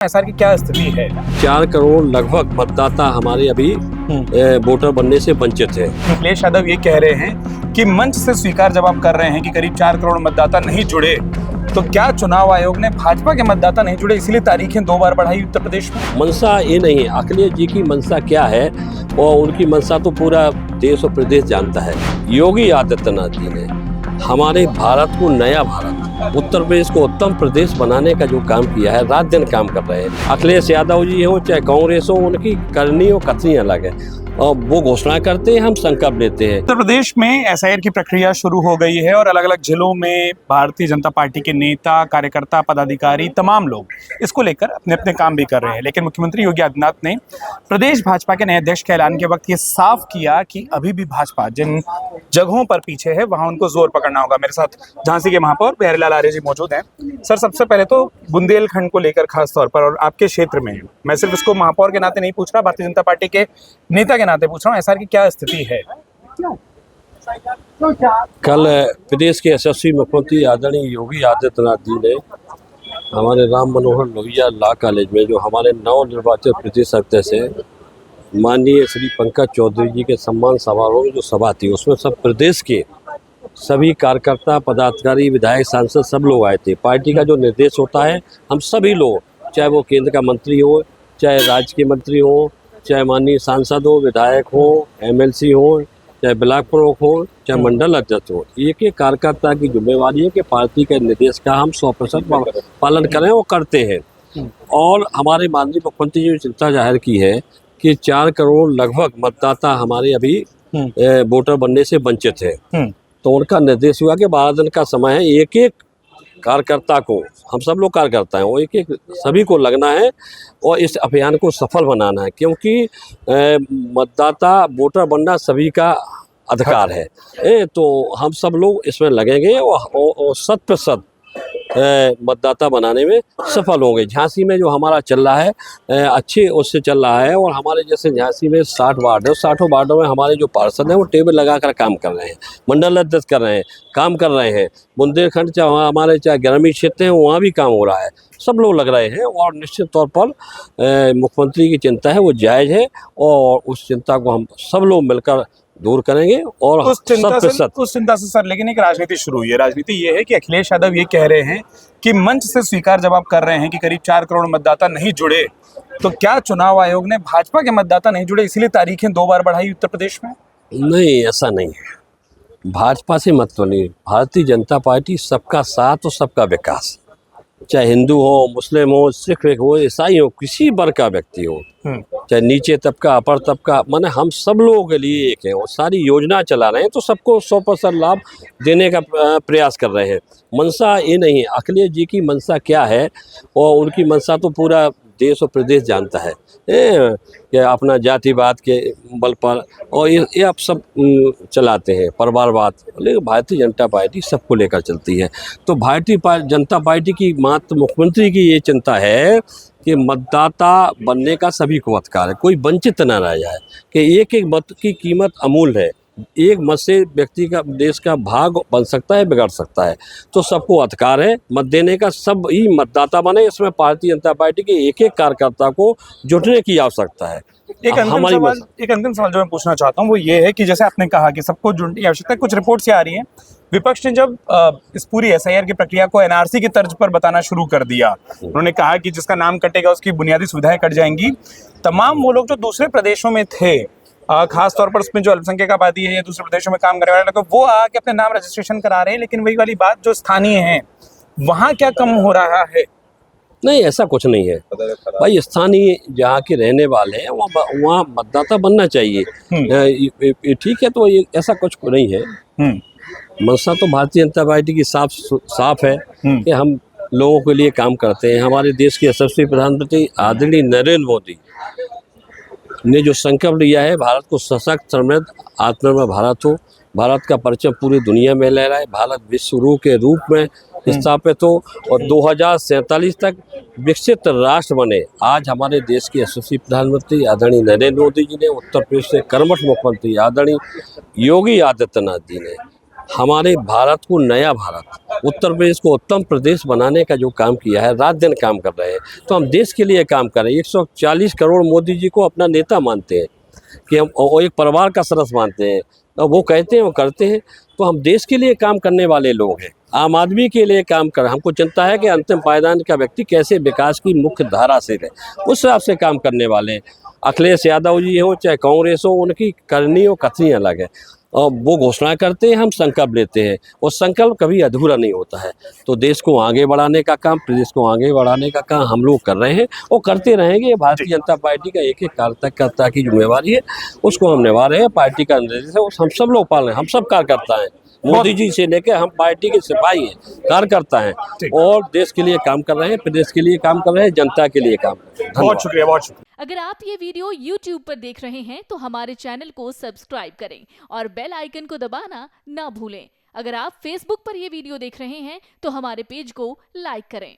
SR की क्या स्थिति है? 4 करोड़ लगभग मतदाता हमारे अभी वोटर बनने से वंचित है। अखिलेश यादव ये कह रहे हैं कि मंच से स्वीकार जब आप कर रहे हैं कि करीब 4 करोड़ मतदाता नहीं जुड़े, तो क्या चुनाव आयोग ने भाजपा के मतदाता नहीं जुड़े इसीलिए तारीखें 2 बार बढ़ाई उत्तर प्रदेश में? मनसा ये नहीं है, अखिलेश जी की मनसा क्या है और उनकी मनसा तो पूरा देश और प्रदेश जानता है। योगी आदित्यनाथ जी ने हमारे भारत को नया भारत, उत्तर प्रदेश को उत्तम प्रदेश बनाने का जो काम किया है, रात दिन काम कर रहे हैं। अखिलेश यादव जी हो चाहे कांग्रेस हो, उनकी करनी और कथनी अलग है और वो घोषणा करते हैं, हम संकल्प लेते हैं। उत्तर प्रदेश में एसआईआर की प्रक्रिया शुरू हो गई है और अलग अलग जिलों में भारतीय जनता पार्टी के नेता, कार्यकर्ता, पदाधिकारी, तमाम लोग इसको लेकर अपने अपने काम भी कर रहे हैं। लेकिन मुख्यमंत्री योगी आदित्यनाथ ने प्रदेश भाजपा के नए अध्यक्ष के ऐलान के वक्त ये साफ किया कि अभी भी भाजपा जिन जगहों पर पीछे है वहां उनको जोर पकड़ना होगा। मेरे साथ झांसी के महापौर बिहारीलाल आर्य जी मौजूद हैं। सर, सबसे पहले तो बुंदेलखंड को लेकर खास तौर पर और आपके क्षेत्र में, मैं सिर्फ इसको महापौर के नाते नहीं पूछ रहा, भारतीय जनता पार्टी के नेता के नाते पूछ रहा हूँ, एसआर की क्या स्थिति है? कल प्रदेश के यशस्वी मुख्यमंत्री आदरणीय योगी आदित्यनाथ जी ने हमारे राम मनोहर लोहिया लॉ कॉलेज में, जो हमारे नवनिर्वाचित प्रदेश अध्यक्ष है माननीय श्री पंकज चौधरी जी के सम्मान समारोह में जो सभा थी, उसमें सब प्रदेश के सभी कार्यकर्ता, पदाधिकारी, विधायक, सांसद सब लोग आए थे। पार्टी का जो निर्देश होता है, हम सभी लोग, चाहे वो केंद्र का मंत्री हो, चाहे राज्य के मंत्री हो, चाहे माननीय सांसद हो, विधायक हो, एमएलसी हो, चाहे ब्लॉक प्रमुख हो, चाहे मंडल अध्यक्ष हो, एक एक कार्यकर्ता की जिम्मेवारी है कि पार्टी के निर्देश का हम 100% पालन करें और करते हैं। और हमारे माननीय मुख्यमंत्री जी ने चिंता जाहिर की है कि 4 करोड़ लगभग मतदाता हमारे अभी वोटर बनने से वंचित है। तो उनका निर्देश हुआ कि 12 दिन का समय है, एक एक कार्यकर्ता को, हम सब लोग कार्यकर्ता हैं, वो एक एक सभी को लगना है और इस अभियान को सफल बनाना है, क्योंकि मतदाता वोटर बनना सभी का अधिकार है। तो हम सब लोग इसमें लगेंगे और 100% मतदाता बनाने में सफल होंगे। झांसी में जो हमारा चल रहा है अच्छे उससे चल रहा है और हमारे जैसे झांसी में 60 वार्ड है, 60 वार्डों में हमारे जो पार्षद हैं वो टेबल लगाकर काम कर रहे हैं, मंडल अध्यक्ष कर रहे हैं, काम कर रहे हैं। बुंदेलखंड चाहे हमारे चाहे ग्रामीण क्षेत्र हैं वहाँ भी काम हो रहा है, सब लोग लग रहे हैं और निश्चित तौर पर मुख्यमंत्री की चिंता है वो जायज़ है और उस चिंता को हम सब लोग मिलकर दूर करेंगे। और उस चिंता से सर, लेकिन एक राजनीति शुरू हुई है। राजनीति ये है कि अखिलेश यादव ये कह रहे हैं कि मंच से स्वीकार जब आप कर रहे हैं कि करीब 4 करोड़ मतदाता नहीं जुड़े, तो क्या चुनाव आयोग ने भाजपा के मतदाता नहीं जुड़े इसीलिए तारीखें 2 बार बढ़ाई उत्तर प्रदेश में? नहीं, ऐसा नहीं है। भाजपा से मतलब नहीं, भारतीय जनता पार्टी सबका साथ और सबका विकास, चाहे हिंदू हो, मुस्लिम हो, सिख हो, ईसाई हो, किसी वर्ग का व्यक्ति हो, चाहे नीचे तबका, अपर तबका, माने हम सब लोगों के लिए एक है और सारी योजना चला रहे हैं, तो सबको 100% लाभ देने का प्रयास कर रहे हैं। मनसा ये नहीं है, अखिलेश जी की मनसा क्या है और उनकी मनसा तो पूरा देश और प्रदेश जानता है कि अपना जातिवाद के बल पर और ये आप सब चलाते हैं, परिवारवाद। लेकिन भारतीय जनता पार्टी सबको लेकर चलती है। तो भारतीय जनता पार्टी की मात्र मुख्यमंत्री की ये चिंता है कि मतदाता बनने का सभी को अधिकार है, कोई वंचित न रह जाए, कि एक एक मत की कीमत अमूल्य है। एक मत से व्यक्ति का, देश का भाग बन सकता है, बिगड़ सकता है। तो सबको अधिकार है मत देने का, सब ही मतदाता बने। इसमें भारतीय जनता पार्टी के एक एक कार्यकर्ता को जुटने की आवश्यकता है। एक अंतिम सवाल जो मैं पूछना चाहता हूँ वो ये है कि जैसे आपने कहा कि सबको जुड़ने की आवश्यकता है, कुछ रिपोर्ट्स ये आ रही हैं, विपक्ष ने जब इस पूरी एसआईआर की प्रक्रिया को एनआरसी की तर्ज पर बताना शुरू कर दिया, उन्होंने कहा कि जिसका नाम कटेगा उसकी बुनियादी सुविधाएं कट जाएंगी। तमाम वो लोग जो दूसरे प्रदेशों में थे, खास तौर पर उसमें जो अल्पसंख्यक आबादी है या दूसरे प्रदेशों में काम करने वाले, तो वो आके अपने नाम रजिस्ट्रेशन करा रहे हैं। लेकिन वही वाली बात, जो स्थानीय हैं वहाँ क्या कम हो रहा है? नहीं, ऐसा कुछ नहीं है भाई। स्थानीय जहाँ के रहने वाले हैं वहाँ मतदाता बनना चाहिए, ठीक है। तो ये ऐसा कुछ नहीं है। मनसा तो भारतीय जनता पार्टी की साफ है कि हम लोगों के लिए काम करते हैं। हमारे देश के यशस्वी प्रधानमंत्री आदरणीय नरेंद्र मोदी ने जो संकल्प लिया है, भारत को सशक्त, समृद्ध, आत्मनिर्भर भारत हो, भारत का परचम पूरी दुनिया में लहराए, भारत विश्व गुरु के रूप में स्थापित हो और 2047 तक विकसित राष्ट्र बने। आज हमारे देश के यशस्वी प्रधानमंत्री आदरणीय नरेंद्र मोदी जी ने, उत्तर प्रदेश से कर्मठ मुख्यमंत्री आदरणीय योगी आदित्यनाथ जी ने हमारे भारत को नया भारत, उत्तर प्रदेश को उत्तम प्रदेश बनाने का जो काम किया है, रात दिन काम कर रहे हैं। तो हम देश के लिए काम कर रहे हैं। 140 करोड़ मोदी जी को अपना नेता मानते हैं कि हम वो एक परिवार का सदस्य मानते हैं, और वो कहते हैं वो करते हैं। तो हम देश के लिए काम करने वाले लोग हैं, आम आदमी के लिए काम कर। हमको चिंता है कि अंतिम पायदान का व्यक्ति कैसे विकास की मुख्य धारा से रहे, उस हिसाब से काम करने वाले हैं। अखिलेश यादव जी हो चाहे कांग्रेस हो, उनकी करनी और कथनी अलग है। और वो घोषणा करते हैं, हम संकल्प लेते हैं, और संकल्प कभी अधूरा नहीं होता है। तो देश को आगे बढ़ाने का काम, प्रदेश को आगे बढ़ाने का काम हम लोग कर रहे हैं और करते रहेंगे। भारतीय जनता पार्टी का एक एक कार्यकर्ता की जिम्मेवारी है, उसको हम निभा रहे हैं। पार्टी का निर्देश है, हम सब लोग पाल रहे हैं, हम सब कार्यकर्ता हैं। मोदी जी से लेकर हम पार्टी के सिपाही हैं, कार्यकर्ता हैं, और देश के लिए काम कर रहे हैं, प्रदेश के लिए काम कर रहे हैं, जनता के लिए काम कर रहे हैं। बहुत शुक्रिया, बहुत शुक्रिया। अगर आप ये वीडियो YouTube पर देख रहे हैं तो हमारे चैनल को सब्सक्राइब करें और बेल आइकन को दबाना ना भूलें। अगर आप Facebook पर ये वीडियो देख रहे हैं तो हमारे पेज को लाइक करें।